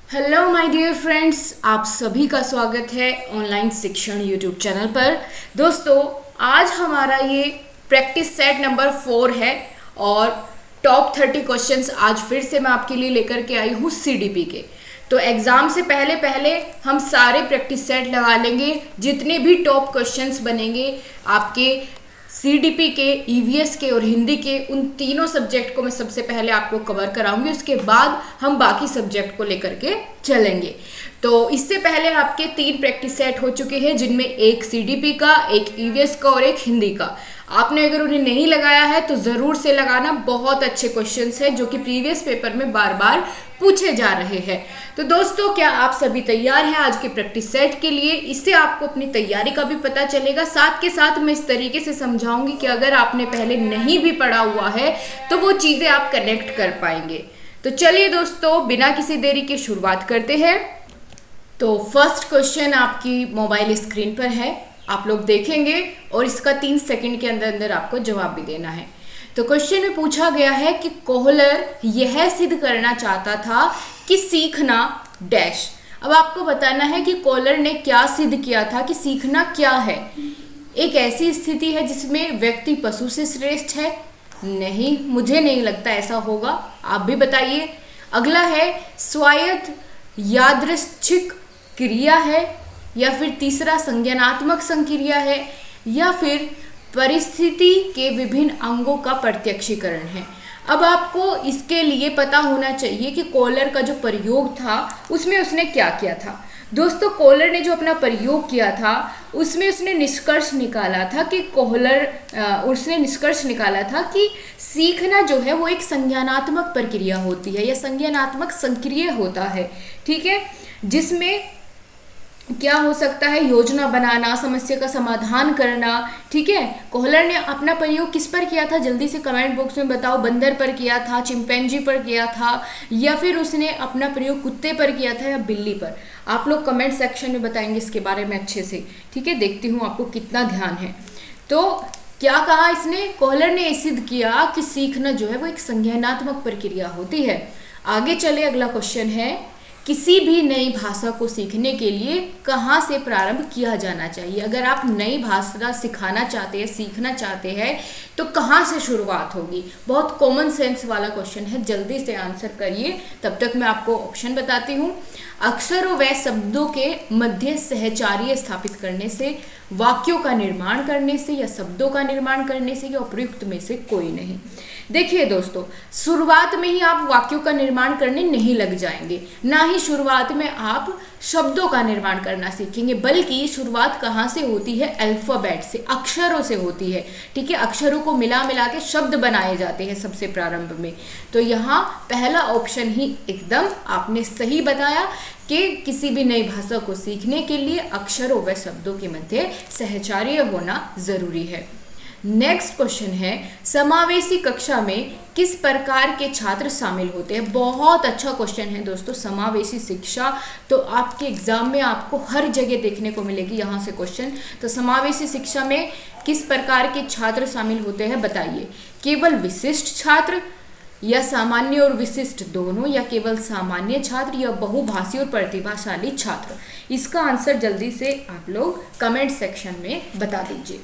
Hello my dear friends, आप सभी का स्वागत है ऑनलाइन शिक्षण यूट्यूब चैनल पर। दोस्तों, आज हमारा ये प्रैक्टिस सेट नंबर 4 है और टॉप 30 क्वेश्चंस आज फिर से मैं आपके लिए लेकर के आई हूँ सीडीपी के। तो एग्ज़ाम से पहले पहले हम सारे प्रैक्टिस सेट लगा लेंगे। जितने भी टॉप क्वेश्चंस बनेंगे आपके सीडीपी के, ईवीएस के और हिंदी के, उन तीनों सब्जेक्ट को मैं सबसे पहले आपको कवर कराऊंगी। उसके बाद हम बाकी सब्जेक्ट को लेकर के चलेंगे। तो इससे पहले आपके 3 प्रैक्टिस सेट हो चुके हैं, जिनमें एक सीडीपी का, एक ईवीएस का और एक हिंदी का। आपने अगर उन्हें नहीं लगाया है तो ज़रूर से लगाना। बहुत अच्छे क्वेश्चंस हैं जो कि प्रीवियस पेपर में बार बार पूछे जा रहे हैं। तो दोस्तों, क्या आप सभी तैयार हैं आज के प्रैक्टिस सेट के लिए? इससे आपको अपनी तैयारी का भी पता चलेगा। साथ के साथ मैं इस तरीके से समझाऊंगी कि अगर आपने पहले नहीं भी पढ़ा हुआ है तो वो चीज़ें आप कनेक्ट कर पाएंगे। तो चलिए दोस्तों, बिना किसी देरी के शुरुआत करते हैं। तो फर्स्ट क्वेश्चन आपकी मोबाइल स्क्रीन पर है, आप लोग देखेंगे और इसका 3 सेकंड के अंदर अंदर आपको जवाब भी देना है। तो क्वेश्चन में पूछा गया है कि कोहलर यह सिद्ध करना चाहता था कि सीखना डैश। अब आपको बताना है कि कोहलर ने क्या सिद्ध किया था कि सीखना क्या है। एक ऐसी स्थिति है जिसमें व्यक्ति पशु से श्रेष्ठ है? नहीं, मुझे नहीं लगता ऐसा होगा, आप भी बताइए। अगला है स्वायत्त यादृच्छिक क्रिया है, या फिर तीसरा संज्ञानात्मक संक्रिया है, या फिर परिस्थिति के विभिन्न अंगों का प्रत्यक्षीकरण है। अब आपको इसके लिए पता होना चाहिए कि कोहलर का जो प्रयोग था उसमें उसने क्या किया था। दोस्तों, कोहलर ने जो अपना प्रयोग किया था उसमें उसने निष्कर्ष निकाला था कि सीखना जो है वो एक संज्ञानात्मक प्रक्रिया होती है या संज्ञानात्मक संक्रिया होता है। ठीक है, जिसमें क्या हो सकता है? योजना बनाना, समस्या का समाधान करना। ठीक है, कोहलर ने अपना प्रयोग किस पर किया था? जल्दी से कमेंट बॉक्स में बताओ। बंदर पर किया था, चिंपैंजी पर किया था, या फिर उसने अपना प्रयोग कुत्ते पर किया था या बिल्ली पर? आप लोग कमेंट सेक्शन में बताएंगे इसके बारे में अच्छे से। ठीक है, देखती हूँ आपको कितना ध्यान है। तो क्या कहा इसने? कोहलर ने सिद्ध किया कि सीखना जो है वो एक संज्ञानात्मक प्रक्रिया होती है। आगे चले, अगला क्वेश्चन है, किसी भी नई भाषा को सीखने के लिए कहाँ से प्रारंभ किया जाना चाहिए? अगर आप नई भाषा सिखाना चाहते हैं, सीखना चाहते हैं, तो कहाँ से शुरुआत होगी? बहुत कॉमन सेंस वाला क्वेश्चन है, जल्दी से आंसर करिए। तब तक मैं आपको ऑप्शन बताती हूँ। अक्षरों व शब्दों के मध्य सहचार्य स्थापित करने से, वाक्यों का निर्माण करने से, या शब्दों का निर्माण करने से, या उपयुक्त में से कोई नहीं। देखिए दोस्तों, शुरुआत में ही आप वाक्यों का निर्माण करने नहीं लग जाएंगे, ना ही शुरुआत में आप शब्दों का निर्माण करना सीखेंगे, बल्कि शुरुआत कहाँ से होती है? अल्फाबेट से, अक्षरों से होती है। ठीक है, अक्षरों को मिला मिला के शब्द बनाए जाते हैं सबसे प्रारंभ में। तो यहाँ पहला ऑप्शन ही एकदम आपने सही बताया कि किसी भी नई भाषा को सीखने के लिए अक्षरों व शब्दों के मध्य सहचार्य होना जरूरी है। नेक्स्ट क्वेश्चन है, समावेशी कक्षा में किस प्रकार के छात्र शामिल होते हैं? बहुत अच्छा क्वेश्चन है दोस्तों। समावेशी शिक्षा तो आपके एग्जाम में आपको हर जगह देखने को मिलेगी, यहाँ से क्वेश्चन। तो समावेशी शिक्षा में किस प्रकार के छात्र शामिल होते हैं बताइए? केवल विशिष्ट छात्र, या सामान्य और विशिष्ट दोनों, या केवल सामान्य छात्र, या बहुभाषी और प्रतिभाशाली छात्र? इसका आंसर जल्दी से आप लोग कमेंट सेक्शन में बता दीजिए।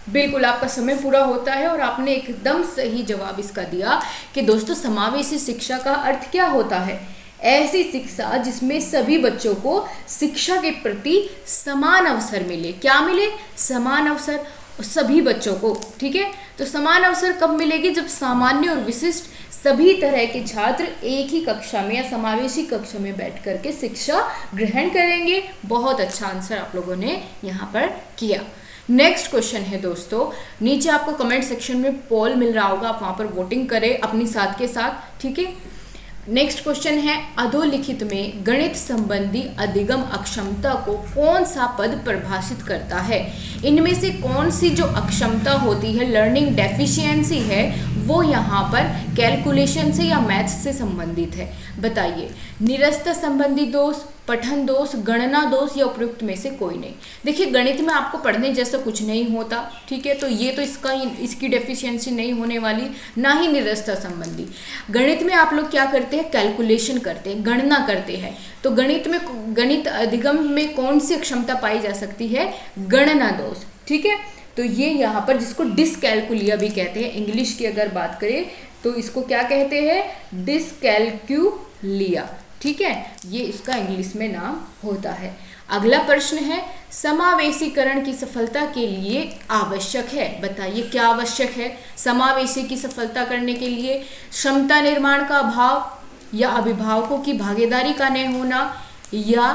बिल्कुल, आपका समय पूरा होता है और आपने एकदम सही जवाब इसका दिया कि दोस्तों, समावेशी शिक्षा का अर्थ क्या होता है? ऐसी शिक्षा जिसमें सभी बच्चों को शिक्षा के प्रति समान अवसर मिले। क्या मिले? समान अवसर सभी बच्चों को। ठीक है, तो समान अवसर कब मिलेगी? जब सामान्य और विशिष्ट सभी तरह के छात्र एक ही कक्षा में या समावेशी कक्षा में बैठ करके शिक्षा ग्रहण करेंगे। बहुत अच्छा आंसर आप लोगों ने यहाँ पर किया। नेक्स्ट क्वेश्चन है दोस्तों, नीचे आपको कमेंट सेक्शन में पोल मिल रहा होगा, आप वहाँ पर वोटिंग करें अपनी साथ के साथ। ठीक है, नेक्स्ट क्वेश्चन है, अधोलिखित में गणित संबंधी अधिगम अक्षमता को कौन सा पद परिभाषित करता है? इनमें से कौन सी जो अक्षमता होती है, लर्निंग डेफिशिएंसी है, वो यहाँ पर कैलकुलेशन से या मैथ्स से संबंधित है। बताइए, निरस्त संबंधी दोष, पठन दोष, गणना दोष या उपयुक्त में से कोई नहीं। देखिए, गणित में आपको पढ़ने जैसा कुछ नहीं होता, ठीक है, तो ये तो इसकी डेफिशिएंसी नहीं होने वाली, ना ही निरस्त संबंधी। गणित में आप लोग क्या करते हैं, कैलकुलेशन करते हैं, गणना करते हैं। तो गणित अधिगम में कौन सी क्षमता पाई जा सकती है, गणना दोष, ठीक है। तो ये यहाँ पर जिसको डिसकैलकुलिया भी कहते हैं, इंग्लिश की अगर बात करें तो इसको क्या कहते हैं, डिसकैलकुलिया, ठीक है, ये इसका इंग्लिश में नाम होता है। अगला प्रश्न है, समावेशीकरण की सफलता के लिए आवश्यक है। बताइए क्या आवश्यक है समावेशी की सफलता करने के लिए, क्षमता निर्माण का अभाव, या अभिभावकों की भागीदारी का न होना, या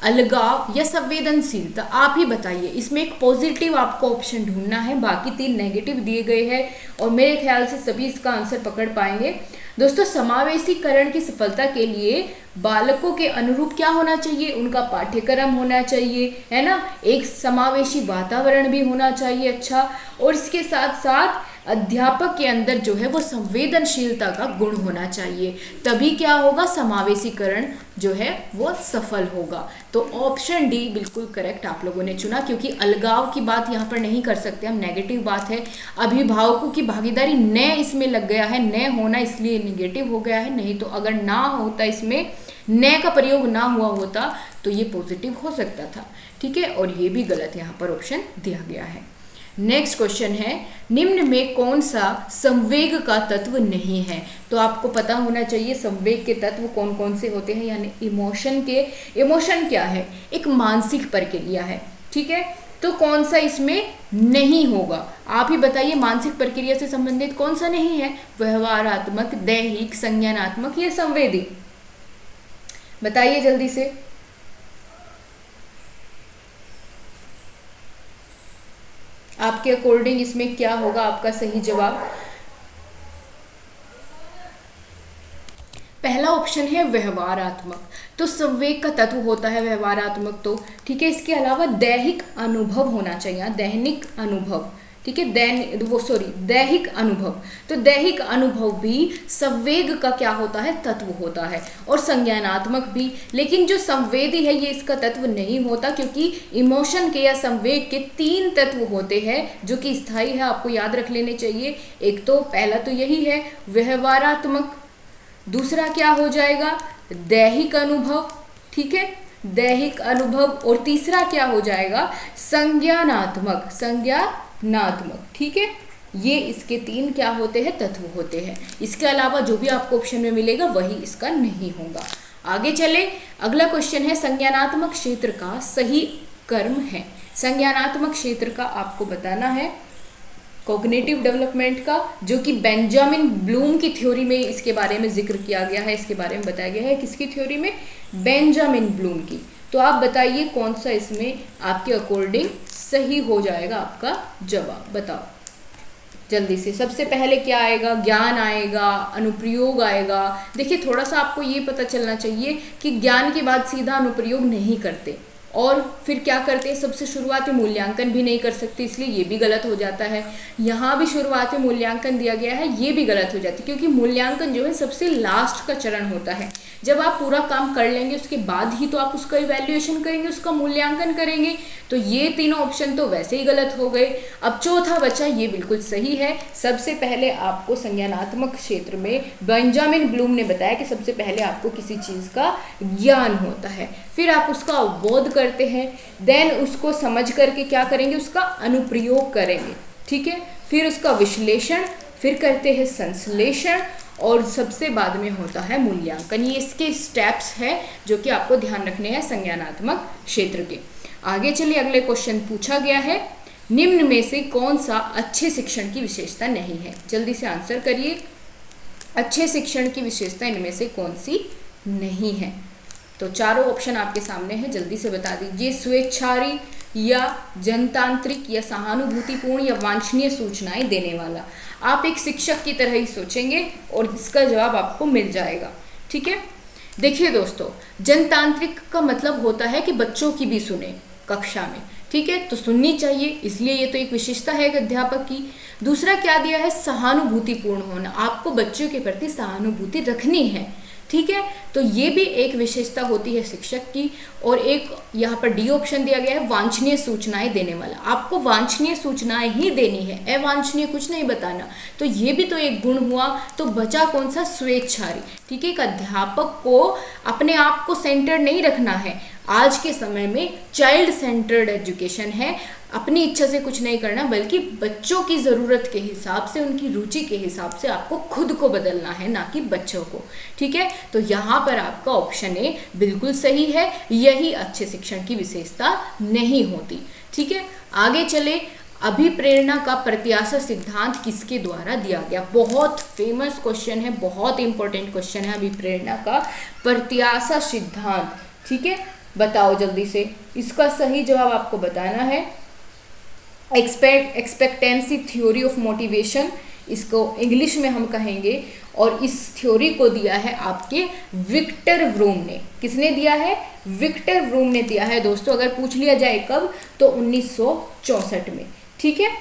अलगाव, या संवेदनशीलता। आप ही बताइए, इसमें एक पॉजिटिव आपको ऑप्शन ढूंढना है, बाकी 3 नेगेटिव दिए गए हैं और मेरे ख्याल से सभी इसका आंसर पकड़ पाएंगे। दोस्तों, समावेशीकरण की सफलता के लिए बालकों के अनुरूप क्या होना चाहिए, उनका पाठ्यक्रम होना चाहिए, है ना, एक समावेशी वातावरण भी होना चाहिए अच्छा, और इसके साथ साथ अध्यापक के अंदर जो है वो संवेदनशीलता का गुण होना चाहिए, तभी क्या होगा, समावेशीकरण जो है वो सफल होगा। तो ऑप्शन डी बिल्कुल करेक्ट आप लोगों ने चुना, क्योंकि अलगाव की बात यहाँ पर नहीं कर सकते हम, नेगेटिव बात है। अभिभावकों की भागीदारी न इसमें लग गया है, न होना इसलिए नेगेटिव हो गया है, नहीं तो अगर ना होता, इसमें न का प्रयोग ना हुआ होता तो ये पॉजिटिव हो सकता था, ठीक है, और ये भी गलत यहाँ पर ऑप्शन दिया गया है। नेक्स्ट क्वेश्चन है, निम्न में कौन सा संवेग का तत्व नहीं है। तो आपको पता होना चाहिए संवेग के तत्व कौन कौन से होते हैं, यानी इमोशन क्या है, एक मानसिक प्रक्रिया है, ठीक है, तो कौन सा इसमें नहीं होगा, आप ही बताइए। मानसिक प्रक्रिया से संबंधित कौन सा नहीं है, व्यवहारात्मक, दैहिक, संज्ञानात्मक या संवेदी, बताइए जल्दी से। आपके अकॉर्डिंग इसमें क्या होगा आपका सही जवाब। पहला ऑप्शन है व्यवहारात्मक, तो संवेग का तत्व होता है व्यवहारात्मक, तो ठीक है। इसके अलावा दैहिक अनुभव होना चाहिए, दैनिक अनुभव, ठीक है, दैहिक अनुभव, तो दैहिक अनुभव भी संवेग का क्या होता है, तत्व होता है, और संज्ञानात्मक भी। लेकिन जो संवेदी है ये इसका तत्व नहीं होता, क्योंकि इमोशन के या संवेग के 3 तत्व होते हैं जो कि स्थायी है, आपको याद रख लेने चाहिए। एक तो पहला तो यही है व्यवहारात्मक, दूसरा क्या हो जाएगा, दैहिक अनुभव, ठीक है, दैहिक अनुभव, और तीसरा क्या हो जाएगा, संज्ञानात्मक, ठीक है। ये इसके 3 क्या होते हैं, तत्व होते हैं। इसके अलावा जो भी आपको ऑप्शन में मिलेगा वही इसका नहीं होगा। आगे चले, अगला क्वेश्चन है, संज्ञानात्मक क्षेत्र का सही कर्म है। संज्ञानात्मक क्षेत्र का आपको बताना है कॉग्निटिव डेवलपमेंट का, जो कि बेंजामिन ब्लूम की थ्योरी में इसके बारे में जिक्र किया गया है, इसके बारे में बताया गया है, किसकी थ्योरी में, बेंजामिन ब्लूम की। तो आप बताइए कौन सा इसमें आपके अकॉर्डिंग सही हो जाएगा आपका जवाब, बताओ जल्दी से। सबसे पहले क्या आएगा, ज्ञान आएगा, अनुप्रयोग आएगा। देखिए, थोड़ा सा आपको ये पता चलना चाहिए कि ज्ञान के बाद सीधा अनुप्रयोग नहीं करते, और फिर क्या करते हैं, सबसे शुरुआत में मूल्यांकन भी नहीं कर सकते, इसलिए ये भी गलत हो जाता है। यहाँ भी शुरुआत में मूल्यांकन दिया गया है, ये भी गलत हो जाती है, क्योंकि मूल्यांकन जो है सबसे लास्ट का चरण होता है। जब आप पूरा काम कर लेंगे उसके बाद ही तो आप उसका इवैल्यूएशन करेंगे, उसका मूल्यांकन करेंगे। तो ये तीनों ऑप्शन तो वैसे ही गलत हो गए। अब चौथा बचा, ये बिल्कुल सही है। सबसे पहले आपको संज्ञानात्मक क्षेत्र में बेंजामिन ब्लूम ने बताया कि सबसे पहले आपको किसी चीज़ का ज्ञान होता है, फिर आप उसका अवबोध करते हैं, देन उसको समझ करके क्या करेंगे, उसका अनुप्रयोग करेंगे, ठीक है, फिर उसका विश्लेषण, फिर करते हैं संश्लेषण, और सबसे बाद में होता है मूल्यांकन। ये इसके स्टेप्स हैं जो कि आपको ध्यान रखने हैं संज्ञानात्मक क्षेत्र के। आगे चलिए, अगले क्वेश्चन पूछा गया है, निम्न में से कौन सा अच्छे शिक्षण की विशेषता नहीं है। जल्दी से आंसर करिए, अच्छे शिक्षण की विशेषता इनमें से कौन सी नहीं है। तो चारों ऑप्शन आपके सामने हैं, जल्दी से बता दीजिए। स्वेच्छारी या जनतांत्रिक या सहानुभूतिपूर्ण या वांछनीय सूचनाएं देने वाला। आप एक शिक्षक की तरह ही सोचेंगे और इसका जवाब आपको मिल जाएगा, ठीक है। देखिए दोस्तों, जनतांत्रिक का मतलब होता है कि बच्चों की भी सुने कक्षा में, ठीक है, तो सुननी चाहिए, इसलिए ये तो एक विशेषता है एक अध्यापक की। दूसरा क्या दिया है, सहानुभूतिपूर्ण होना, आपको बच्चों के प्रति सहानुभूति रखनी है, ठीक है, तो ये भी एक विशेषता होती है शिक्षक की। और एक यहाँ पर डी ऑप्शन दिया गया है, वांछनीय सूचनाएं देने वाला, आपको वांछनीय सूचनाएं ही देनी है, अवांछनीय कुछ नहीं बताना, तो ये भी तो एक गुण हुआ। तो बचा कौन सा, स्वेच्छारी, ठीक है, एक अध्यापक को अपने आप को सेंटर नहीं रखना है। आज के समय में चाइल्ड सेंटर्ड एजुकेशन है, अपनी इच्छा से कुछ नहीं करना, बल्कि बच्चों की ज़रूरत के हिसाब से, उनकी रुचि के हिसाब से आपको खुद को बदलना है, ना कि बच्चों को, ठीक है। तो यहाँ पर आपका ऑप्शन ए बिल्कुल सही है, यही अच्छे शिक्षण की विशेषता नहीं होती, ठीक है। आगे चले, अभिप्रेरणा का प्रत्याशा सिद्धांत किसके द्वारा दिया गया, बहुत फेमस क्वेश्चन है, बहुत इंपॉर्टेंट क्वेश्चन है, अभिप्रेरणा का प्रत्याशा सिद्धांत, ठीक है, बताओ जल्दी से, इसका सही जवाब आपको बताना है। एक्सपेक्टेंसी थ्योरी ऑफ मोटिवेशन, इसको इंग्लिश में हम कहेंगे, और इस थ्योरी को दिया है आपके विक्टर व्रूम ने। किसने दिया है, विक्टर व्रूम ने दिया है दोस्तों। अगर पूछ लिया जाए कब, तो 1964 में, ठीक है,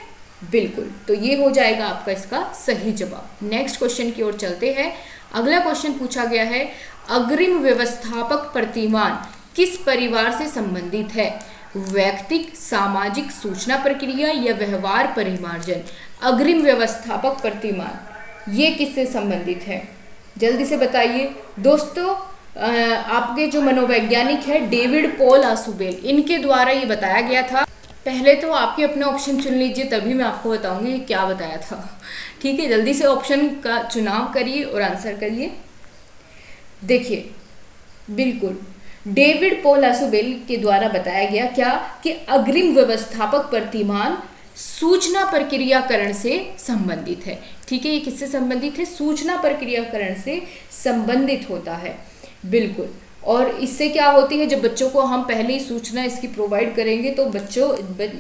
बिल्कुल, तो ये हो जाएगा आपका इसका सही जवाब। नेक्स्ट क्वेश्चन की ओर चलते हैं। अगला क्वेश्चन पूछा गया है, अग्रिम व्यवस्थापक प्रतिमान किस परिवार से संबंधित है, वैयक्तिक, सामाजिक, सूचना प्रक्रिया या व्यवहार परिमार्जन। अग्रिम व्यवस्थापक प्रतिमान ये किससे संबंधित है, जल्दी से बताइए दोस्तों। आपके जो मनोवैज्ञानिक है डेविड पॉल आसुबेल, इनके द्वारा ये बताया गया था। पहले तो आपके अपने ऑप्शन चुन लीजिए, तभी मैं आपको बताऊंगी क्या बताया था, ठीक है। जल्दी से ऑप्शन का चुनाव करिए और आंसर करिए। देखिए, बिल्कुल डेविड पॉल आसुबेल के द्वारा बताया गया क्या, कि अग्रिम व्यवस्थापक प्रतिमान सूचना प्रक्रियाकरण से संबंधित है, ठीक है। ये किससे संबंधित है, सूचना प्रक्रियाकरण से संबंधित होता है, बिल्कुल। और इससे क्या होती है, जब बच्चों को हम पहले ही सूचना इसकी प्रोवाइड करेंगे, तो बच्चों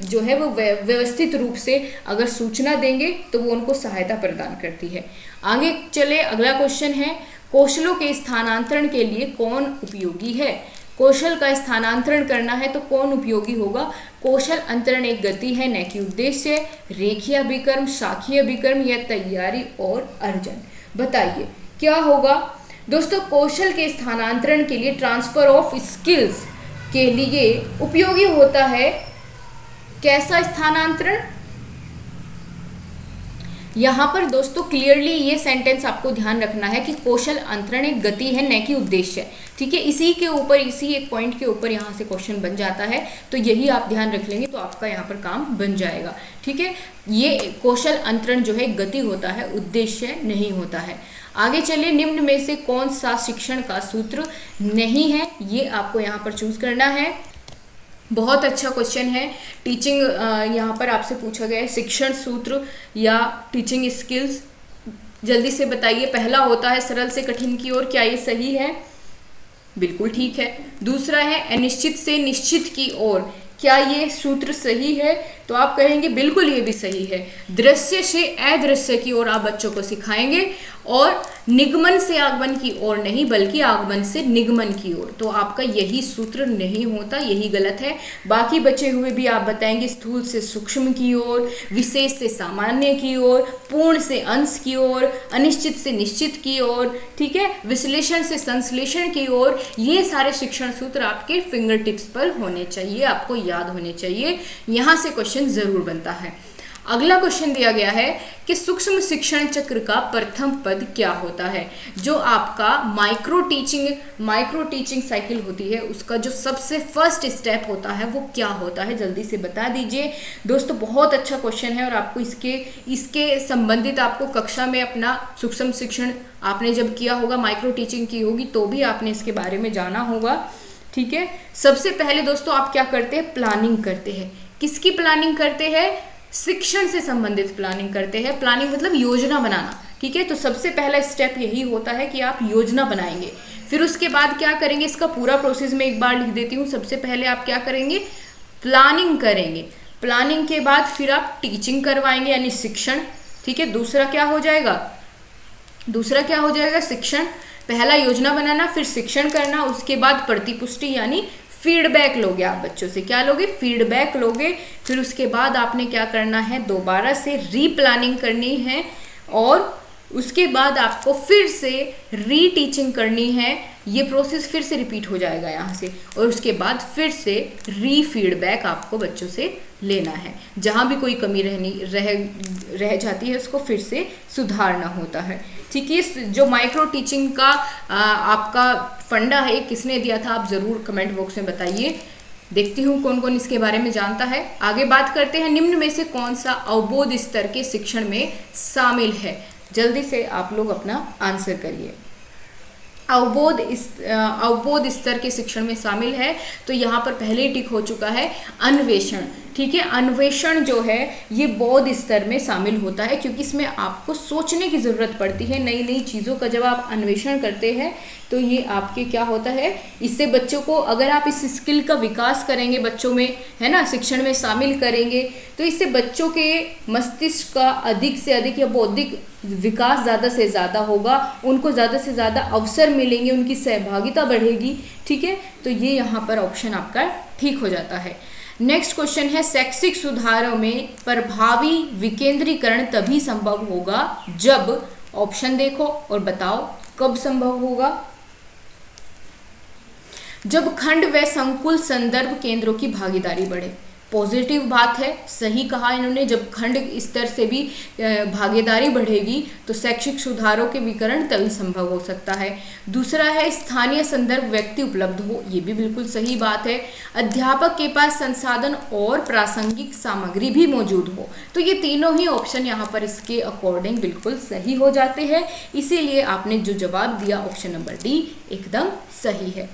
जो है वो व्यवस्थित रूप से अगर सूचना देंगे तो वो उनको सहायता प्रदान करती है। आगे चले, अगला क्वेश्चन है, कौशलों के स्थानांतरण के लिए कौन उपयोगी है। कौशल का स्थानांतरण करना है तो कौन उपयोगी होगा। कौशल अंतरण एक गति है, न कि उद्देश्य। रेखीय अभिकर्म, शाखीय अभिकर्म या तैयारी और अर्जन। बताइए क्या होगा दोस्तों। कौशल के स्थानांतरण के लिए, ट्रांसफर ऑफ स्किल्स के लिए उपयोगी होता है कैसा स्थानांतरण। यहाँ पर दोस्तों क्लियरली ये सेंटेंस आपको ध्यान रखना है कि कौशल अंतरण एक गति है, न कि उद्देश्य, ठीक है। इसी के ऊपर, इसी एक पॉइंट के ऊपर यहाँ से क्वेश्चन बन जाता है, तो यही आप ध्यान रख लेंगे तो आपका यहाँ पर काम बन जाएगा, ठीक है। ये कौशल अंतरण जो है गति होता है, उद्देश्य नहीं होता है। आगे चलिए, निम्न में से कौन सा शिक्षण का सूत्र नहीं है, ये आपको यहाँ पर चूज करना है। बहुत अच्छा क्वेश्चन है। टीचिंग यहाँ पर आपसे पूछा गया है, शिक्षण सूत्र या टीचिंग स्किल्स, जल्दी से बताइए। पहला होता है सरल से कठिन की ओर, क्या ये सही है, बिल्कुल ठीक है। दूसरा है अनिश्चित से निश्चित की ओर, क्या ये सूत्र सही है, तो आप कहेंगे बिल्कुल ये भी सही है। दृश्य से अदृश्य की ओर आप बच्चों को सिखाएंगे, और निगमन से आगमन की ओर नहीं, बल्कि आगमन से निगमन की ओर, तो आपका यही सूत्र नहीं होता, यही गलत है। बाकी बचे हुए भी आप बताएंगे, स्थूल से सूक्ष्म की ओर, विशेष से सामान्य की ओर, पूर्ण से अंश की ओर, अनिश्चित से निश्चित की ओर, ठीक है, विश्लेषण से संश्लेषण की ओर। ये सारे शिक्षण सूत्र आपके फिंगर टिप्स पर होने चाहिए, आपको याद होने चाहिए, यहाँ से क्वेश्चन जरूर बनता है। अगला क्वेश्चन दिया गया है कि सूक्ष्म शिक्षण चक्र का प्रथम पद क्या होता है। जो आपका माइक्रो टीचिंग साइकिल होती है, उसका जो सबसे फर्स्ट स्टेप होता है वो क्या होता है, जल्दी से बता दीजिए दोस्तों। बहुत अच्छा क्वेश्चन है, और आपको इसके संबंधित आपको कक्षा में अपना सूक्ष्म शिक्षण आपने जब किया होगा, माइक्रो टीचिंग की होगी, तो भी आपने इसके बारे में जाना होगा, ठीक है। सबसे पहले दोस्तों आप क्या करते हैं, प्लानिंग करते हैं। किसकी प्लानिंग करते हैं, शिक्षण से संबंधित प्लानिंग करते हैं। प्लानिंग मतलब योजना बनाना, ठीक है। तो सबसे पहला स्टेप यही होता है कि आप योजना बनाएंगे। फिर उसके बाद क्या करेंगे, इसका पूरा प्रोसेस मैं एक बार लिख देती हूँ। सबसे पहले आप क्या करेंगे, प्लानिंग करेंगे। प्लानिंग के बाद फिर आप टीचिंग करवाएंगे, यानी शिक्षण, ठीक है। दूसरा क्या हो जाएगा, शिक्षण। पहला योजना बनाना, फिर शिक्षण करना, उसके बाद प्रतिपुष्टि यानी फीडबैक लोगे आप बच्चों से, क्या लोगे, फीडबैक लोगे। फिर उसके बाद आपने क्या करना है, दोबारा से रीप्लानिंग करनी है और उसके बाद आपको फिर से रीटीचिंग करनी है। ये प्रोसेस फिर से रिपीट हो जाएगा यहाँ से, और उसके बाद फिर से री फीडबैक आपको बच्चों से लेना है। जहाँ भी कोई कमी रह जाती है उसको फिर से सुधारना होता है। ठीक है, जो माइक्रो टीचिंग का आपका फंडा है किसने दिया था, आप ज़रूर कमेंट बॉक्स में बताइए। देखती हूँ कौन कौन इसके बारे में जानता है। आगे बात करते हैं, निम्न में से कौन सा अवबोध स्तर के शिक्षण में शामिल है। जल्दी से आप लोग अपना आंसर करिए। अवबोध स्तर के शिक्षण में शामिल है, तो यहाँ पर पहले ही टिक हो चुका है अन्वेषण। ठीक है, अन्वेषण जो है ये बोध स्तर में शामिल होता है, क्योंकि इसमें आपको सोचने की ज़रूरत पड़ती है। नई नई चीज़ों का जब आप अन्वेषण करते हैं तो ये आपके क्या होता है, इससे बच्चों को, अगर आप इस स्किल का विकास करेंगे बच्चों में, है ना, शिक्षण में शामिल करेंगे, तो इससे बच्चों के मस्तिष्क का अधिक से अधिक या बौद्धिक विकास ज़्यादा से ज़्यादा होगा, उनको ज़्यादा से ज़्यादा अवसर मिलेंगे, उनकी सहभागिता बढ़ेगी। ठीक है, तो ये यहाँ पर ऑप्शन आपका ठीक हो जाता है। नेक्स्ट क्वेश्चन है, शैक्षिक सुधारों में प्रभावी विकेंद्रीकरण तभी संभव होगा जब, ऑप्शन देखो और बताओ कब संभव होगा। जब खंड व संकुल संदर्भ केंद्रों की भागीदारी बढ़े। पॉजिटिव बात है, सही कहा इन्होंने, जब खंड स्तर से भी भागीदारी बढ़ेगी तो शैक्षिक सुधारों के विकरण तभी संभव हो सकता है। दूसरा है, स्थानीय संदर्भ व्यक्ति उपलब्ध हो, ये भी बिल्कुल सही बात है। अध्यापक के पास संसाधन और प्रासंगिक सामग्री भी मौजूद हो, तो ये तीनों ही ऑप्शन यहाँ पर इसके अकॉर्डिंग बिल्कुल सही हो जाते हैं। इसीलिए आपने जो जवाब दिया ऑप्शन नंबर डी एकदम सही है।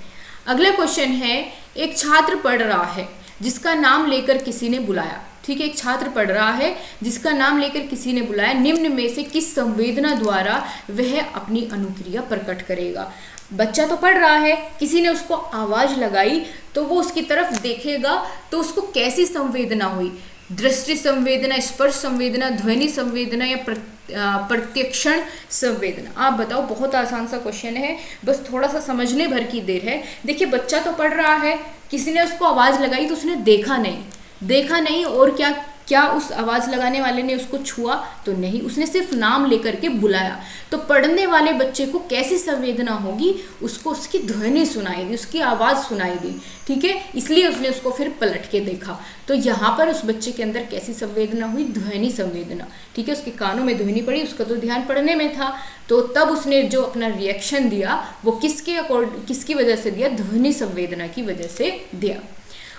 अगला क्वेश्चन है, एक छात्र पढ़ रहा है जिसका नाम लेकर किसी ने बुलाया। ठीक है, एक छात्र पढ़ रहा है जिसका नाम लेकर किसी ने बुलाया, निम्न में से किस संवेदना द्वारा वह अपनी अनुक्रिया प्रकट करेगा। बच्चा तो पढ़ रहा है, किसी ने उसको आवाज लगाई तो वो उसकी तरफ देखेगा, तो उसको कैसी संवेदना हुई, दृष्टि संवेदना, स्पर्श संवेदना, ध्वनि संवेदना या प्रत्यक्षण संवेदना। आप बताओ, बहुत आसान सा क्वेश्चन है, बस थोड़ा सा समझने भर की देर है। देखिए, बच्चा तो पढ़ रहा है, किसी ने उसको आवाज लगाई तो उसने देखा नहीं, और क्या उस आवाज लगाने वाले ने उसको छुआ तो नहीं, उसने सिर्फ नाम लेकर के बुलाया। तो पढ़ने वाले बच्चे को कैसी संवेदना होगी, उसको उसकी ध्वनि सुनाई दी, उसकी आवाज सुनाई दी। ठीक है, इसलिए उसने उसको फिर पलट के देखा। तो यहाँ पर उस बच्चे के अंदर कैसी संवेदना हुई, ध्वनि संवेदना। ठीक है, उसके कानों में ध्वनि पड़ी, उसका तो ध्यान पढ़ने में था, तो तब उसने जो अपना रिएक्शन दिया वो किसकी वजह से दिया, ध्वनि संवेदना की वजह से दिया।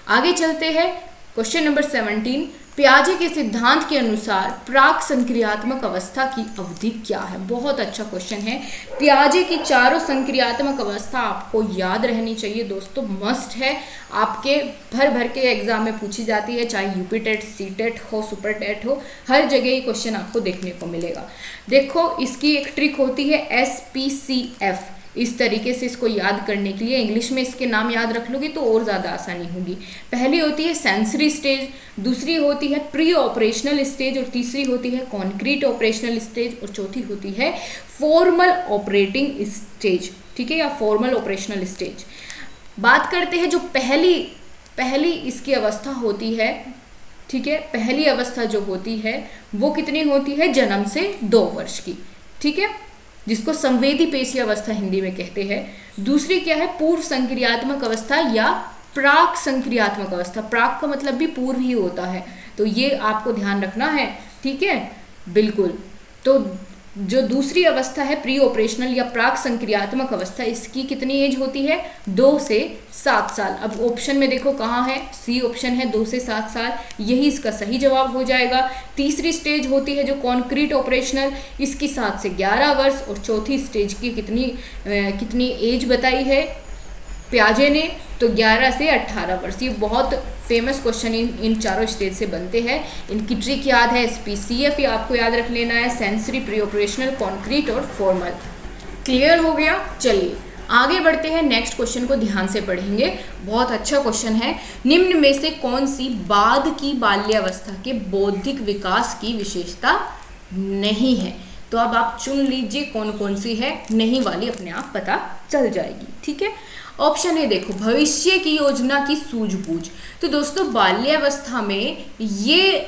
आगे चलते हैं, क्वेश्चन नंबर 17, पियाजे के सिद्धांत के अनुसार प्राक संक्रियात्मक अवस्था की अवधि क्या है। बहुत अच्छा क्वेश्चन है। पियाजे की चारों संक्रियात्मक अवस्था आपको याद रहनी चाहिए दोस्तों, मस्ट है, आपके भर के एग्जाम में पूछी जाती है, चाहे यूपी टेट, सी टेट हो, सुपर टेट हो, हर जगह ये क्वेश्चन आपको देखने को मिलेगा। देखो, इसकी एक ट्रिक होती है SPCF, इस तरीके से इसको याद करने के लिए इंग्लिश में इसके नाम याद रख लोगे तो और ज़्यादा आसानी होगी। पहली होती है सेंसरी स्टेज, दूसरी होती है प्री ऑपरेशनल स्टेज, और तीसरी होती है कॉन्क्रीट ऑपरेशनल स्टेज, और चौथी होती है फॉर्मल ऑपरेटिंग स्टेज। ठीक है, या फॉर्मल ऑपरेशनल स्टेज। बात करते हैं जो पहली इसकी अवस्था होती है। ठीक है, पहली अवस्था जो होती है वो कितनी होती है, जन्म से 2 वर्ष की। ठीक है, जिसको संवेदी पेशी अवस्था हिंदी में कहते हैं। दूसरी क्या है, पूर्व संक्रियात्मक अवस्था या प्राक संक्रियात्मक अवस्था। प्राक का मतलब भी पूर्व ही होता है, तो ये आपको ध्यान रखना है। ठीक है, बिल्कुल। तो जो दूसरी अवस्था है प्री ऑपरेशनल या प्राक संक्रियात्मक अवस्था, इसकी कितनी एज होती है, 2 से 7 साल। अब ऑप्शन में देखो कहाँ है, सी ऑप्शन है, 2 से 7 साल, यही इसका सही जवाब हो जाएगा। तीसरी स्टेज होती है जो कॉन्क्रीट ऑपरेशनल, इसकी 7 से 11 वर्ष, और चौथी स्टेज की कितनी एज बताई है पियाजे ने, तो 11 से 18 वर्ष। ये बहुत फेमस क्वेश्चन इन चारों स्टेज से बनते हैं। इनकी ट्रिक याद है, SPCF ये आपको याद रख लेना है, सेंसरी, प्री ऑपरेशनल, कॉन्क्रीट और फॉर्मल। क्लियर हो गया। चलिए आगे बढ़ते हैं, नेक्स्ट क्वेश्चन को ध्यान से पढ़ेंगे, बहुत अच्छा क्वेश्चन है। निम्न में से कौन सी बाद की बाल्यावस्था के बौद्धिक विकास की विशेषता नहीं है। तो अब आप चुन लीजिए कौन कौन सी है, नहीं वाली अपने आप पता चल जाएगी। ठीक है, ऑप्शन ए देखो, भविष्य की योजना की सूझबूझ। तो दोस्तों बाल्यावस्था में ये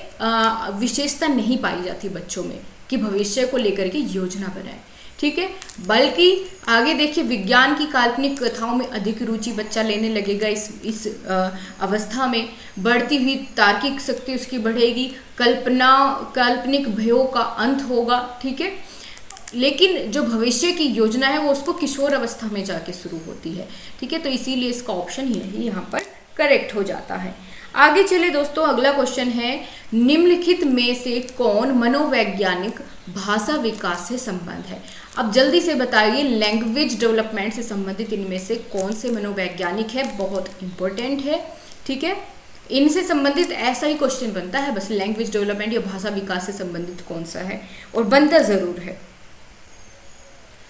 विशेषता नहीं पाई जाती बच्चों में कि भविष्य को लेकर के योजना बनाए। ठीक है, बल्कि आगे देखिए, विज्ञान की काल्पनिक कथाओं में अधिक रुचि बच्चा लेने लगेगा। इस अवस्था में बढ़ती हुई तार्किक शक्ति उसकी बढ़ेगी, काल्पनिक भयों का अंत होगा। ठीक है, लेकिन जो भविष्य की योजना है वो उसको किशोर अवस्था में जाके शुरू होती है। ठीक है, तो इसीलिए इसका ऑप्शन यही यहाँ पर करेक्ट हो जाता है। आगे चले दोस्तों, अगला क्वेश्चन है, निम्नलिखित में से कौन मनोवैज्ञानिक भाषा विकास से संबंध है। अब जल्दी से बताइए, लैंग्वेज डेवलपमेंट से संबंधित इनमें से कौन से मनोवैज्ञानिक है, बहुत इंपॉर्टेंट है। ठीक है, इनसे संबंधित ऐसा ही क्वेश्चन बनता है, बस लैंग्वेज डेवलपमेंट या भाषा विकास से संबंधित कौन सा है, और बनता जरूर है।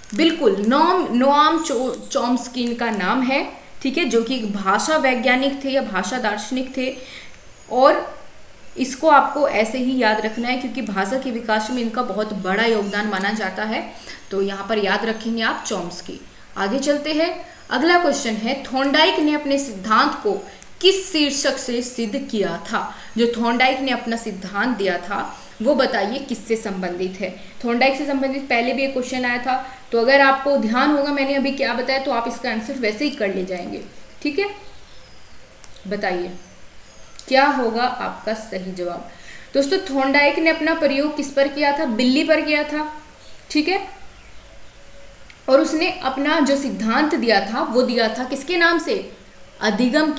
बिल्कुल, नोआम चॉम्स्की का नाम है। ठीक है, जो कि एक भाषा वैज्ञानिक थे या भाषा दार्शनिक थे, और इसको आपको ऐसे ही याद रखना है क्योंकि भाषा के विकास में इनका बहुत बड़ा योगदान माना जाता है। तो यहाँ पर याद रखेंगे आप चॉम्स्की। आगे चलते हैं, अगला क्वेश्चन है, थॉर्नडाइक ने अपने सिद्धांत को किस शीर्षक से सिद्ध किया था। जो थॉर्नडाइक ने अपना सिद्धांत दिया था वो बताइए किससे संबंधित है। थॉर्नडाइक से संबंधित पहले भी एक क्वेश्चन आया था, तो अगर आपको ध्यान होगा मैंने अभी क्या बताया तो आप इसका आंसर वैसे ही कर ले जाएंगे। ठीक है, बताइए क्या होगा आपका सही जवाब। दोस्तों थॉर्नडाइक ने अपना प्रयोग किस पर किया था, बिल्ली पर किया था। ठीक है, और उसने अपना जो सिद्धांत दिया था वो दिया था किसके नाम से, अधिगम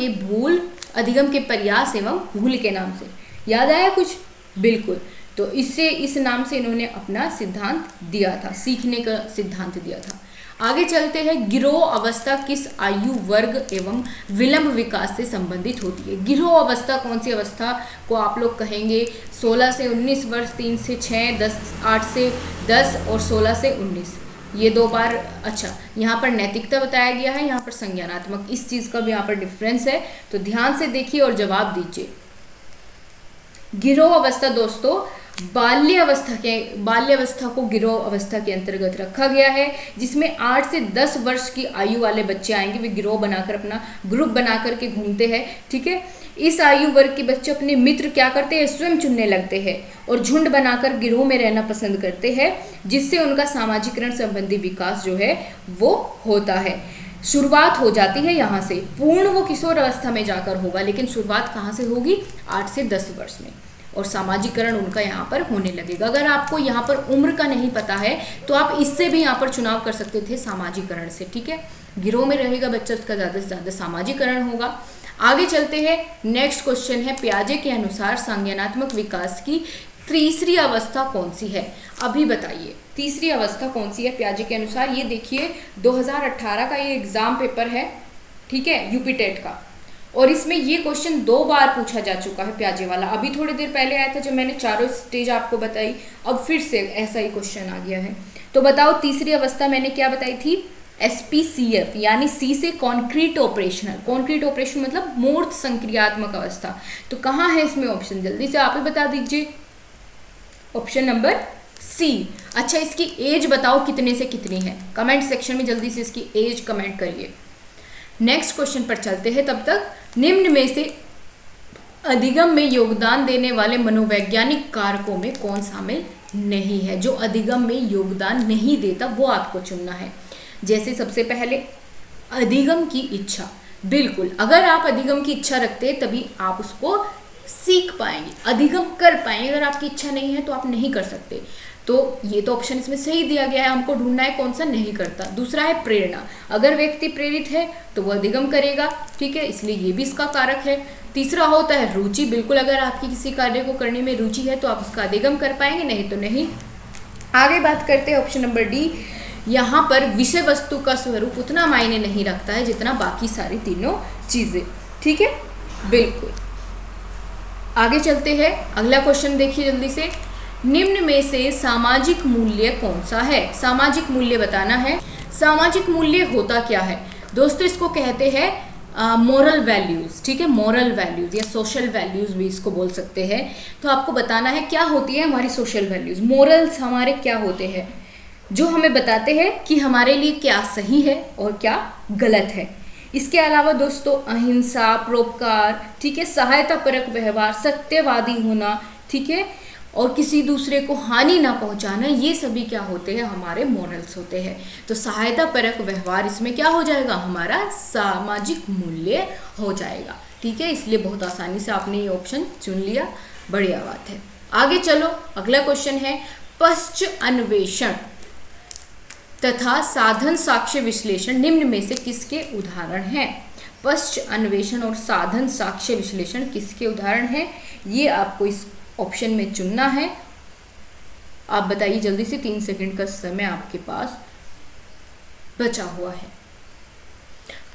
के प्रयास एवं भूल के नाम से। याद आया कुछ, बिल्कुल। तो इससे इस नाम से इन्होंने अपना सिद्धांत दिया था, सीखने का सिद्धांत दिया था। आगे चलते हैं, गिरोह अवस्था किस आयु वर्ग एवं विलंब विकास से संबंधित होती है। गिरोह अवस्था कौन सी अवस्था को आप लोग कहेंगे, 16 से 19 वर्ष, 3 से 6, 8 से 10 और 16 से 19, ये दो बार। अच्छा, यहाँ पर नैतिकता बताया गया है, यहाँ पर संज्ञानात्मक, इस चीज़ का भी यहाँ पर डिफरेंस है, तो ध्यान से देखिए और जवाब दीजिए। गिरोह अवस्था दोस्तों बाल्यावस्था को गिरोह अवस्था के अंतर्गत रखा गया है, जिसमें 8 से 10 वर्ष की आयु वाले बच्चे आएंगे, वे गिरोह बनाकर अपना ग्रुप बना करके घूमते हैं। ठीक है, इस आयु वर्ग के बच्चे अपने मित्र क्या करते हैं, स्वयं चुनने लगते हैं और झुंड बनाकर गिरोह में रहना पसंद करते हैं, जिससे उनका सामाजिकरण संबंधी विकास जो है वो होता है। शुरुआत हो जाती है यहाँ से, पूर्ण वो किशोर अवस्था में जाकर होगा, लेकिन शुरुआत कहाँ से होगी, 8 से 10 वर्ष में, और सामाजिकरण उनका यहाँ पर होने लगेगा। अगर आपको यहाँ पर उम्र का नहीं पता है तो आप इससे भी यहाँ पर चुनाव कर सकते थे, सामाजिकरण से। ठीक है, गिरोह में रहेगा बच्चा, उसका ज़्यादा से ज़्यादा सामाजिकरण होगा। आगे चलते हैं, नेक्स्ट क्वेश्चन है, पियाजे के अनुसार संज्ञानात्मक विकास की तीसरी अवस्था कौन सी है। अभी बताइए तीसरी अवस्था कौन सी है पियाजे के अनुसार। ये देखिए 2018 का ये एग्जाम पेपर है, ठीक है, यूपी टेट का, और इसमें ये क्वेश्चन 2 बार पूछा जा चुका है पियाजे वाला। अभी थोड़ी देर पहले आया था जब मैंने चारों स्टेज आपको बताई, अब फिर से ऐसा ही क्वेश्चन आ गया है। तो बताओ तीसरी अवस्था मैंने क्या बताई थी, SPCF, यानी सी से कॉन्क्रीट ऑपरेशनल। कॉन्क्रीट ऑपरेशन मतलब मूर्त संक्रियात्मक अवस्था। तो कहाँ है इसमें ऑप्शन, जल्दी से आप ही बता दीजिए। Option number C. अच्छा, इसकी एज बताओ कितने से कितनी है, कमेंट सेक्शन में जल्दी से इसकी एज कमेंट करिए। नेक्स्ट क्वेश्चन पर चलते हैं, तब तक निम्न में से अधिगम में योगदान देने वाले मनोवैज्ञानिक कारकों में कौन शामिल नहीं है। जो अधिगम में योगदान नहीं देता वो आपको चुनना है। जैसे सबसे पहले अधिगम की इच्छा, बिल्कुल, अगर आप अधिगम की इच्छा रखते हैं तभी आप उसको सीख पाएंगे, अधिगम कर पाएंगे। अगर आपकी इच्छा नहीं है तो आप नहीं कर सकते। तो ये तो ऑप्शन इसमें सही दिया गया है, हमको ढूंढना है कौन सा नहीं करता। दूसरा है प्रेरणा, अगर व्यक्ति प्रेरित है तो वह अधिगम करेगा, ठीक है, इसलिए ये भी इसका कारक है। तीसरा होता है रुचि, बिल्कुल, अगर आपकी किसी कार्य को करने में रुचि है तो आप उसका अधिगम कर पाएंगे, नहीं तो नहीं। आगे बात करते हैं ऑप्शन नंबर डी। यहाँ पर विषय वस्तु का स्वरूप उतना मायने नहीं रखता है जितना बाकी सारी तीनों चीजें, ठीक है, बिल्कुल। आगे चलते हैं, अगला क्वेश्चन देखिए जल्दी से। निम्न में से सामाजिक मूल्य कौन सा है। सामाजिक मूल्य बताना है। सामाजिक मूल्य होता क्या है दोस्तों, इसको कहते हैं मोरल वैल्यूज, ठीक है, मोरल वैल्यूज या सोशल वैल्यूज भी इसको बोल सकते हैं। तो आपको बताना है क्या होती है हमारी सोशल वैल्यूज, मोरल्स हमारे क्या होते हैं। जो हमें बताते हैं कि हमारे लिए क्या सही है और क्या गलत है। इसके अलावा दोस्तों अहिंसा, परोपकार, ठीक है, सहायता परक व्यवहार, सत्यवादी होना, ठीक है, और किसी दूसरे को हानि ना पहुंचाना, ये सभी क्या होते हैं, हमारे मोरल्स होते हैं। तो सहायता परक व्यवहार इसमें क्या हो जाएगा, हमारा सामाजिक मूल्य हो जाएगा। ठीक है, इसलिए बहुत आसानी से आपने ये ऑप्शन चुन लिया, बढ़िया बात है। आगे चलो, अगला क्वेश्चन है पश्च अन्वेषण तथा साधन साक्ष्य विश्लेषण निम्न में से किसके उदाहरण हैं। पश्च अन्वेषण और साधन साक्ष्य विश्लेषण किसके उदाहरण हैं, ये आपको इस ऑप्शन में चुनना है। आप बताइए जल्दी से, 3 सेकंड का समय आपके पास बचा हुआ है।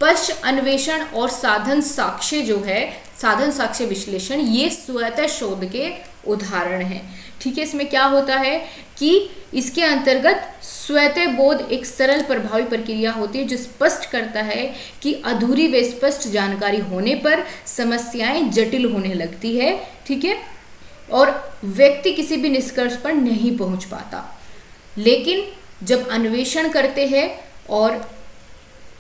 पश्च अन्वेषण और साधन साक्ष्य जो है, साधन साक्ष्य विश्लेषण, ये स्वतः शोध के उदाहरण हैं। ठीक है, इसमें क्या होता है कि इसके अंतर्गत स्वतः बोध एक सरल प्रभावी प्रक्रिया होती है जो स्पष्ट करता है कि अधूरी व स्पष्ट जानकारी होने पर समस्याएं जटिल होने लगती है। ठीक है, और व्यक्ति किसी भी निष्कर्ष पर नहीं पहुंच पाता। लेकिन जब अन्वेषण करते हैं और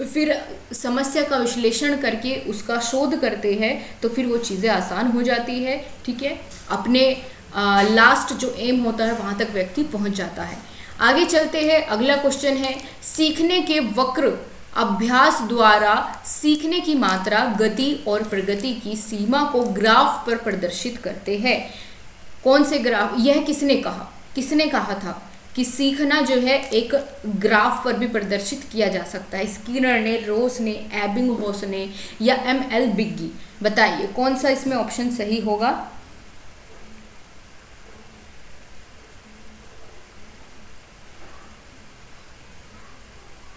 फिर समस्या का विश्लेषण करके उसका शोध करते हैं तो फिर वो चीज़ें आसान हो जाती है। ठीक है, अपने लास्ट जो एम होता है वहाँ तक व्यक्ति पहुँच जाता है। आगे चलते हैं, अगला क्वेश्चन है सीखने के वक्र अभ्यास द्वारा सीखने की मात्रा, गति और प्रगति की सीमा को ग्राफ पर प्रदर्शित करते हैं। कौन से ग्राफ, यह किसने कहा था कि सीखना जो है एक ग्राफ पर भी प्रदर्शित किया जा सकता है। स्किनर ने, रोस ने, एबिंगहॉस ने या एम.एल. बिग्गी। बताइए कौन सा इसमें ऑप्शन सही होगा।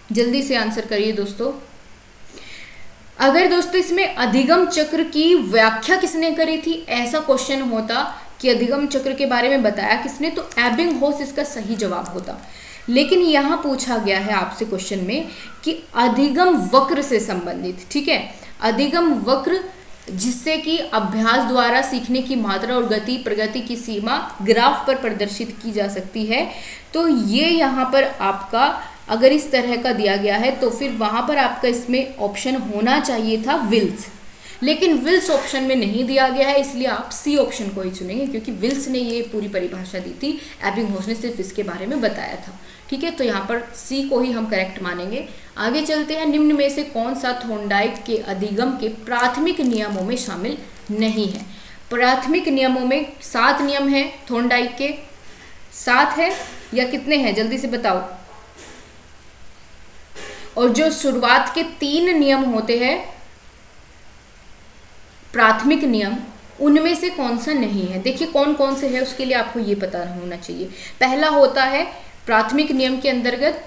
जल्दी से आंसर करिए दोस्तों। अगर दोस्तों इसमें अधिगम चक्र की व्याख्या किसने करी थी, ऐसा क्वेश्चन होता कि अधिगम चक्र के बारे में बताया किसने, तो एबिंगहॉस इसका सही जवाब होता। लेकिन यहाँ पूछा गया है आपसे क्वेश्चन में कि अधिगम वक्र से संबंधित, ठीक है, अधिगम वक्र जिससे कि अभ्यास द्वारा सीखने की मात्रा और गति प्रगति की सीमा ग्राफ पर प्रदर्शित की जा सकती है। तो ये यहाँ पर आपका अगर इस तरह का दिया गया है तो फिर वहाँ पर आपका इसमें ऑप्शन होना चाहिए था विल्स, लेकिन विल्स ऑप्शन में नहीं दिया गया है, इसलिए आप सी ऑप्शन को ही चुनेंगे क्योंकि विल्स ने ये पूरी परिभाषा दी थी, एबिंगहॉस ने सिर्फ इसके बारे में बताया था। ठीक है, तो यहाँ पर सी को ही हम करेक्ट मानेंगे। आगे चलते हैं, निम्न में से कौन सा थॉर्नडाइक के अधिगम के प्राथमिक नियमों में शामिल नहीं है। प्राथमिक नियमों में 7 नियम है, थॉर्नडाइक के 7 है या कितने हैं, जल्दी से बताओ। और जो शुरुआत के 3 नियम होते हैं प्राथमिक नियम, उनमें से कौन सा नहीं है। देखिए कौन कौन से है उसके लिए आपको ये पता होना चाहिए। पहला होता है प्राथमिक नियम के अंतर्गत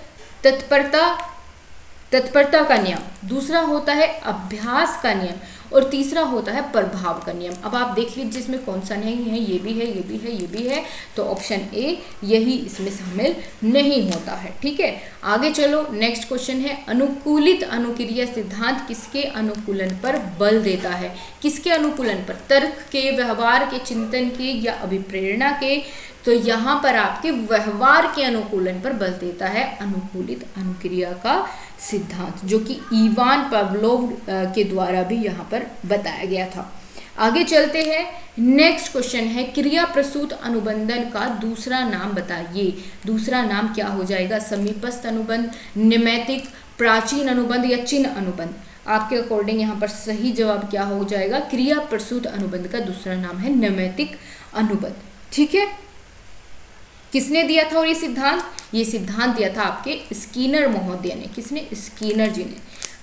तत्परता का नियम, दूसरा होता है अभ्यास का नियम और तीसरा होता है प्रभाव का नियम। अब आप देख लीजिए जिसमें कौन सा नहीं है, ये भी है, ये भी है, ये भी है, तो ऑप्शन ए यही इसमें शामिल नहीं होता है। ठीक है, आगे चलो, नेक्स्ट क्वेश्चन है अनुकूलित अनुक्रिया सिद्धांत किसके अनुकूलन पर बल देता है। किसके अनुकूलन पर, तर्क के, व्यवहार के, चिंतन के या अभिप्रेरणा के। तो यहाँ पर आपके व्यवहार के अनुकूलन पर बल देता है अनुकूलित अनुक्रिया का सिद्धांत, जो कि इवान पावलोव के द्वारा भी यहाँ पर बताया गया था। आगे चलते हैं, नेक्स्ट क्वेश्चन है क्रिया प्रसूत अनुबंधन का दूसरा नाम बताइए। दूसरा नाम क्या हो जाएगा, समीपस्थ अनुबंध, निमैतिक, प्राचीन अनुबंध या चिन्ह अनुबंध। आपके अकॉर्डिंग यहाँ पर सही जवाब क्या हो जाएगा, क्रिया प्रसूत अनुबंध का दूसरा नाम है निमैतिक अनुबंध। ठीक है, किसने दिया था और ये सिद्धांत दिया था आपके स्किनर महोदय ने। किसने, स्किनर जी ने।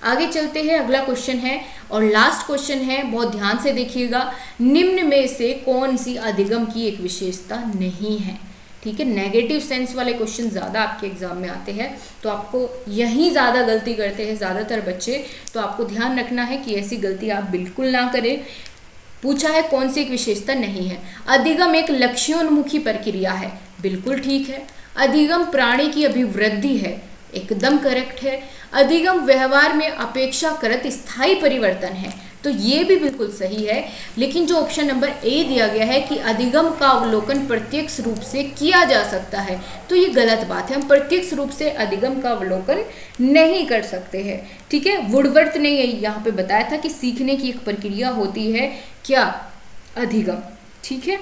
आगे चलते हैं, अगला क्वेश्चन है और लास्ट क्वेश्चन है, बहुत ध्यान से देखिएगा। निम्न में से कौन सी अधिगम की एक विशेषता नहीं है। ठीक है, नेगेटिव सेंस वाले क्वेश्चन ज़्यादा आपके एग्जाम में आते हैं, तो आपको यही ज़्यादा गलती करते हैं ज़्यादातर बच्चे, तो आपको ध्यान रखना है कि ऐसी गलती आप बिल्कुल ना करें। पूछा है कौन सी एक विशेषता नहीं है। अधिगम एक लक्ष्योन्मुखी प्रक्रिया है, बिल्कुल ठीक है। अधिगम प्राणी की अभिवृद्धि है, एकदम करेक्ट है। अधिगम व्यवहार में अपेक्षाकृत स्थायी परिवर्तन है, तो तो ये भी बिल्कुल सही है। लेकिन जो ऑप्शन नंबर ए दिया गया है कि अधिगम का अवलोकन प्रत्यक्ष रूप से किया जा सकता है, तो ये गलत बात है। हम प्रत्यक्ष रूप से अधिगम का अवलोकन नहीं कर सकते हैं। ठीक है, वुडवर्थ ने यहाँ पे बताया था कि सीखने की एक प्रक्रिया होती है क्या, अधिगम। ठीक है,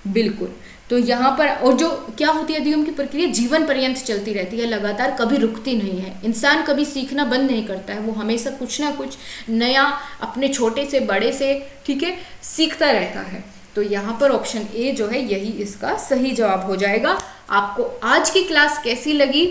बिल्कुल। तो यहाँ पर और जो क्या होती है अधिगम की प्रक्रिया, जीवन पर्यंत चलती रहती है, लगातार कभी रुकती नहीं है। इंसान कभी सीखना बंद नहीं करता है, वो हमेशा कुछ ना कुछ नया अपने छोटे से बड़े से, ठीक है, सीखता रहता है। तो यहाँ पर ऑप्शन ए जो है यही इसका सही जवाब हो जाएगा। आपको आज की क्लास कैसी लगी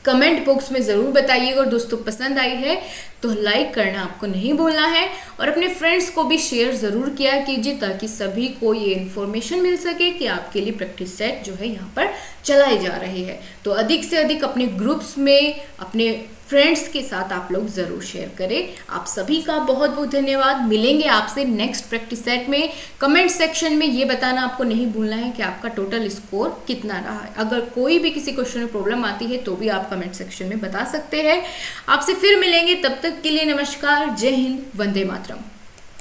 कमेंट बॉक्स में ज़रूर बताइएगा, और दोस्तों पसंद आई है तो लाइक करना आपको नहीं भूलना है, और अपने फ्रेंड्स को भी शेयर ज़रूर किया कीजिए ताकि सभी को ये इन्फॉर्मेशन मिल सके कि आपके लिए प्रैक्टिस सेट जो है यहाँ पर चलाई जा रही है। तो अधिक से अधिक अपने ग्रुप्स में अपने फ्रेंड्स के साथ आप लोग ज़रूर शेयर करें। आप सभी का बहुत बहुत धन्यवाद। मिलेंगे आपसे नेक्स्ट प्रैक्टिस सेट में। कमेंट सेक्शन में ये बताना आपको नहीं भूलना है कि आपका टोटल स्कोर कितना रहा है। अगर कोई भी किसी क्वेश्चन में प्रॉब्लम आती है तो भी आप कमेंट सेक्शन में बता सकते हैं। आपसे फिर मिलेंगे, तब तक के लिए नमस्कार, जय हिंद, वंदे मातरम।